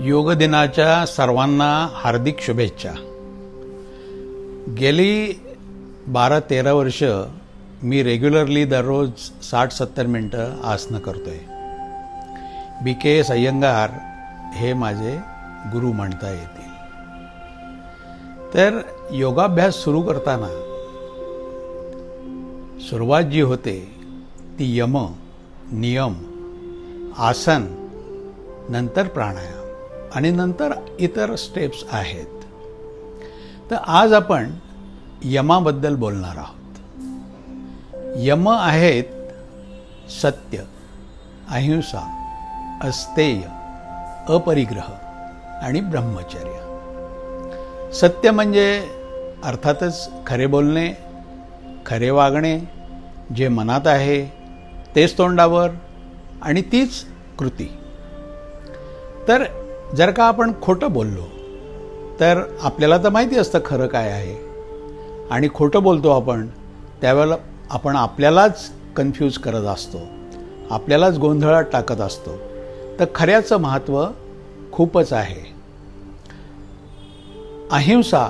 योग दिनाच्या सर्वांना हार्दिक शुभेच्छा। गेली 12-13 वर्ष मी रेग्युलरली दररोज 60-70 मिनिटं आसनं करतोय। BKS अय्यंगार हे माझे गुरु म्हणता येतील। तर योगाभ्यास सुरू करताना सुरुवात जी होते ती यम, नियम, आसन, नंतर प्राणायाम आणि नंतर इतर स्टेप्स आहेत। तर आज आपण यमाबद्दल बोलणार आहोत। यम आहेत सत्य, अहिंसा, अस्तेय, अपरिग्रह आणि ब्रह्मचर्य। सत्य म्हणजे अर्थातच खरे बोलणे, खरे वागणे, जे मनात आहे तेच तोंडावर आणि तीच कृती। तर जर का आपण खोटं बोललो तर आपल्याला तर माहिती असतं खरं काय आहे, आणि खोटं बोलतो आपण त्यावेळेला आपण आपल्यालाच कन्फ्यूज करत असतो, आपल्यालाच गोंधळात टाकत असतो। तर खऱ्याचं महत्त्व खूपच आहे। अहिंसा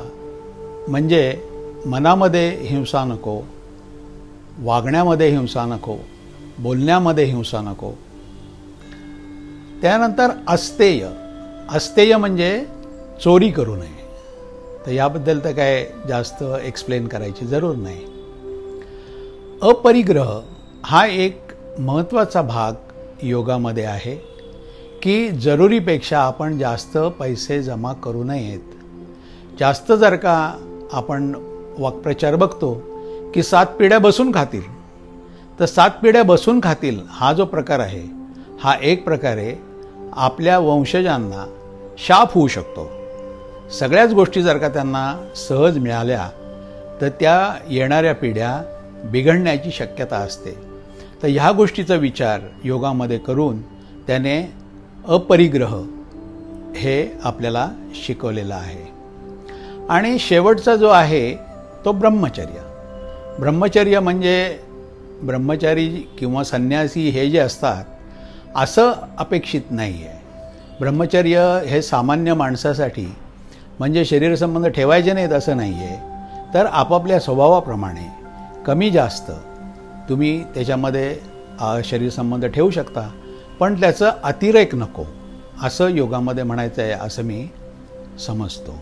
म्हणजे मनामध्ये हिंसा नको, वागण्यामध्ये हिंसा नको, बोलण्यामध्ये हिंसा नको। त्यानंतर अस्तेय, अस्तेय म्हणजे चोरी करू नये। तर याबद्दल तर काय जास्त एक्सप्लेन करायची जरूर नाही। अपरिग्रह हा एक महत्त्वाचा भाग योगामध्ये आहे की जरुरीपेक्षा आपण जास्त पैसे जमा करू नयेत। जास्त जर का आपण वाक्प्रचार बघतो की 7 पिढ्या बसून खातील, तर 7 पिढ्या बसून खातील हा जो प्रकार आहे हा एक प्रकारे आपल्या वंशजांना शाप होऊ शकतो। सगळ्याच गोष्टी जर का त्यांना सहज मिळाल्या तर त्या येणाऱ्या पिढ्या बिघडण्याची शक्यता असते। तर ह्या गोष्टीचा विचार योगामध्ये करून त्याने अपरिग्रह हे आपल्याला शिकवलेलं आहे। आणि शेवटचा जो आहे तो ब्रह्मचर्य। ब्रह्मचर्य म्हणजे ब्रह्मचारी किंवा संन्यासी हे जे असतात असं अपेक्षित नाही आहे। ब्रह्मचर्य हे सामान्य माणसासाठी म्हणजे शरीरसंबंध ठेवायचे नाहीत असं नाही आहे, तर आपापल्या स्वभावाप्रमाणे कमी जास्त तुम्ही त्याच्यामध्ये शरीरसंबंध ठेवू शकता, पण त्याचं अतिरेक नको असं योगामध्ये म्हणायचं आहे असं मी समजतो।